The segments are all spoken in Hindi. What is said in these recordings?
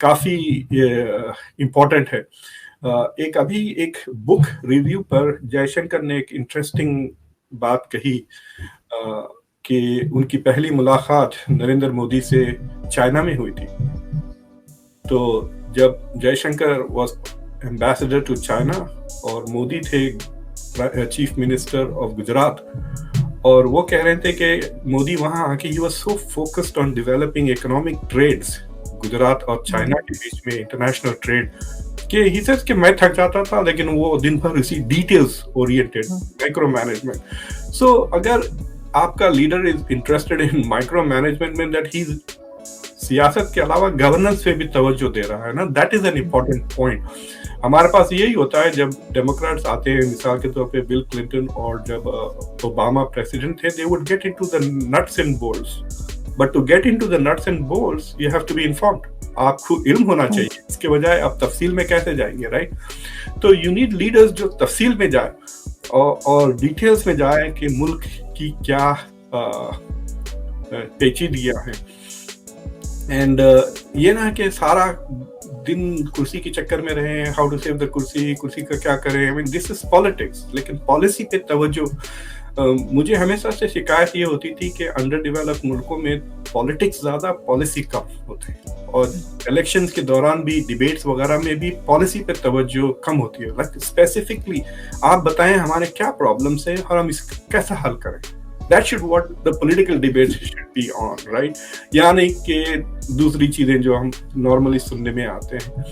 काफी इम्पोर्टेंट है। अभी एक बुक रिव्यू पर जयशंकर ने एक इंटरेस्टिंग बात कही कि उनकी पहली मुलाकात नरेंद्र मोदी से चाइना में हुई थी। तो जब Jaishankar was ambassador to China और मोदी थे चीफ मिनिस्टर ऑफ गुजरात, और वो कह रहे थे कि मोदी वहां आके ही was so focused on developing economic trades Gujarat और चाइना के बीच में, इंटरनेशनल ट्रेड, कि ही सेड कि मैं थक जाता था, लेकिन वो दिन भर इसी डिटेल्स ओरिएंटेड माइक्रो मैनेजमेंट। सो अगर आपका leader is interested in micro management में, दैट ही सियासत के अलावा गवर्नेंस पे भी तवज्जो दे रहा है ना, that is an important point. हमारे पास यही होता है जब डेमोक्रेट्स आते हैं, मिसाल के तौर पे बिल क्लिंटन और जब ओबामा प्रेसिडेंट थे, they would get into the nuts and bolts, but to get into the nuts and bolts you have to be informed. आपको इल्म होना चाहिए, इसके बजाय आप तफसील में कैसे जाएंगे, राइट? तो यू नीड लीडर्स जो तफसील में जाए और डिटेल्स में जाए कि मुल्क की क्या पेचीदगियां हैं, एंड ये ना कि सारा दिन कुर्सी के चक्कर में रहे, हाउ टू सेव द कुर्सी का क्या करें। I mean this is politics, लेकिन पॉलिसी पे तवज्जो। मुझे हमेशा से शिकायत ये होती थी कि अंडर डेवलप्ड मुल्कों में पॉलिटिक्स ज्यादा, पॉलिसी कम होते हैं, और इलेक्शंस के दौरान भी, डिबेट्स वगैरह में भी पॉलिसी पे तवज्जो कम होती है। लाइक स्पेसिफिकली आप बताएं हमारे क्या प्रॉब्लम्स हैं और हम इसको कैसे हल करें। That should what the political debate should be on, right? यानी कि दूसरी चीजें जो हम नॉर्मली सुनने में आते हैं,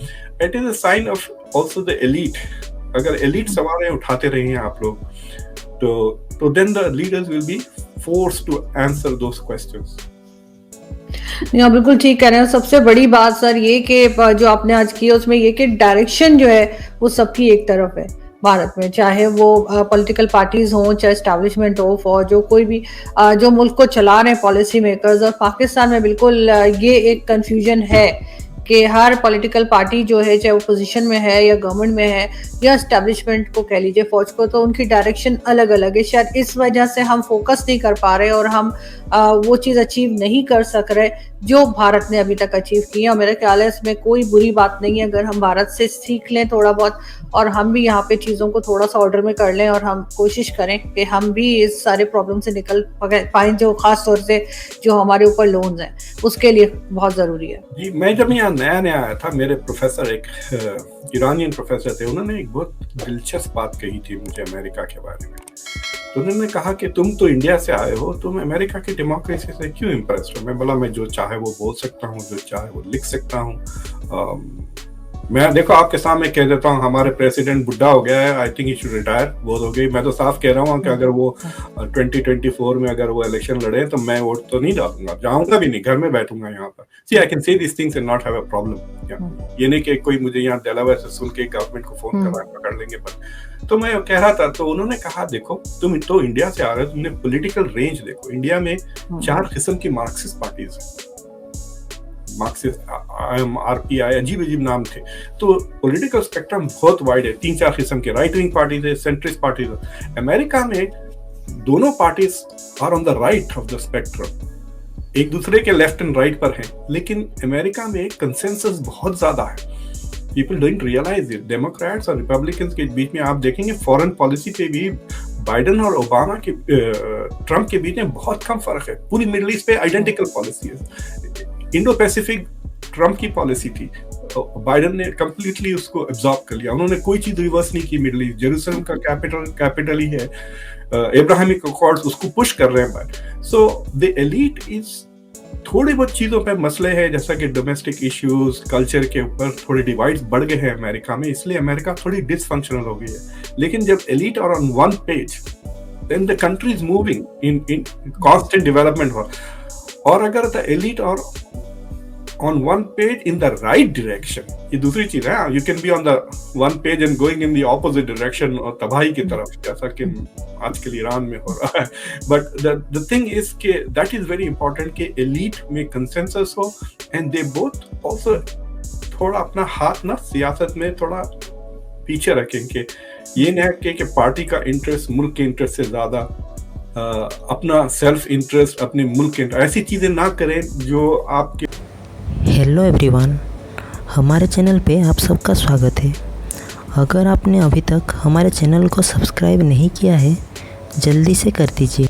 it is a sign of also the elite. अगर elite सवालें उठाते रहे हैं आप लोग, तो then the leaders will be forced to answer those questions. नहीं, आप बिल्कुल ठीक कह रहे हैं। सबसे बड़ी बात सर ये कि जो आपने आज की उसमें ये कि डायरेक्शन जो है वो सबकी एक तरफ है भारत में, चाहे वो पॉलिटिकल पार्टीज हों, चाहे एस्टैब्लिशमेंट हो, फौज, जो कोई भी जो मुल्क को चला रहे हैं पॉलिसी मेकर्स। और पाकिस्तान में बिल्कुल ये एक कंफ्यूजन है कि हर पॉलिटिकल पार्टी जो है, चाहे वो पोजीशन में है या गवर्नमेंट में है या एस्टैब्लिशमेंट को कह लीजिए, फौज को, तो उनकी डायरेक्शन अलग अलग है। शायद इस वजह से हम फोकस नहीं कर पा रहे और हम वो चीज़ अचीव नहीं कर सक रहे जो भारत ने अभी तक अचीव की है। और मेरा ख्याल है इसमें कोई बुरी बात नहीं है अगर हम भारत से सीख लें थोड़ा बहुत, और हम भी यहाँ पे चीज़ों को थोड़ा सा ऑर्डर में कर लें, और हम कोशिश करें कि हम भी इस सारे प्रॉब्लम से निकल पाएँ, जो खास तौर से जो हमारे ऊपर लोन्स हैं, उसके लिए बहुत ज़रूरी है। जी, मैं जब यहाँ नया आया था, मेरे प्रोफेसर, एक ईरानियन प्रोफेसर थे, उन्होंने एक बहुत दिलचस्प बात कही थी मुझे अमेरिका के बारे में। तो उन्होंने कहा कि तुम तो इंडिया से आए हो, तुम अमेरिका की डेमोक्रेसी से क्यों इम्प्रेस्ड हो? मैं बोला, मैं जो चाहे वो बोल सकता हूँ, जो चाहे वो लिख सकता हूँ। मैं देखो आपके सामने कह देता हूँ, हमारे प्रेसिडेंट बुढ़ा हो गया है, I think he should retire, बहुत हो गई। मैं तो साफ कह रहा हूँ कि अगर वो 2024 में अगर वो इलेक्शन लड़े तो मैं वोट तो नहीं डालूंगा, जाऊंगा भी नहीं, घर में बैठूंगा यहाँ पर। See I can say this things and not have a problem. ये नहीं कि कोई मुझे यहाँ डेलावेयर से सुन के गवर्नमेंट को फोन कर पकड़ लेंगे। पर तो मैं कह रहा था, तो उन्होंने कहा, देखो तुम तो इंडिया से आ रहे हो, तुमने पॉलिटिकल रेंज देखो। इंडिया में 4 किस्म की मार्क्सिस्ट पार्टीज हैं, मार्क्सिस्ट, आरपीआई, अजीब नाम थे। तो पॉलिटिकल स्पेक्ट्रम बहुत वाइड है, 3-4 किस्म के राइट विंग पार्टीज है, सेंट्रिस्ट पार्टीज है। अमेरिका में दोनों parties are on the right of the spectrum, एक दूसरे के लेफ्ट एंड राइट पर हैं, लेकिन अमेरिका में कंसेंसस बहुत ज्यादा है। People don't realise it. Democrats और रिपब्लिकन्स के बीच में आप देखेंगे फॉरेन पॉलिसी पे भी बाइडेन और ओबामा के, ट्रंप के बीच में बहुत कम फर्क है। पूरी मिडिल ईस्ट पे आइडेंटिकल पॉलिसी है। इंडो पैसिफिक ट्रंप की पॉलिसी थी, बाइडेन ने कंप्लीटली उसको एब्जॉर्ब कर लिया। उन्होंने कोई चीज रिवर्स नहीं की। मिडिल ईस्ट, जेरूसलम का कैपिटल ही है, अब्राहमिक अकॉर्ड्स उसको पुश कर रहे हैं। सो द एलीट इज, थोड़ी बहुत चीजों पे मसले हैं, जैसा कि डोमेस्टिक इश्यूज, कल्चर के ऊपर थोड़े डिवाइड्स बढ़ गए हैं अमेरिका में, इसलिए अमेरिका थोड़ी डिसफंक्शनल हो गई है। लेकिन जब elite are on one page, then the country is moving in constant development. और अगर the elite are on one page in the right direction, ये दूसरी चीज है। You can be on the one page and going in the opposite direction, और तबाही की तरफ, जैसा कि आजकल ईरान में हो रहा है। But the thing is कि that is very important कि elite में consensus हो, and they both also थोड़ा अपना हाथ ना सियासत में थोड़ा पीछे रखें, कि ये न कि पार्टी का इंटरेस्ट मुल्क के इंटरेस्ट से ज्यादा अपना सेल्फ इंटरेस्ट, अपने मुल्क के इंटरेस्ट, ऐसी चीजें ना करें जो आपके। हेलो एवरीवन, हमारे चैनल पे आप सबका स्वागत है। अगर आपने अभी तक हमारे चैनल को सब्सक्राइब नहीं किया है, जल्दी से कर दीजिए।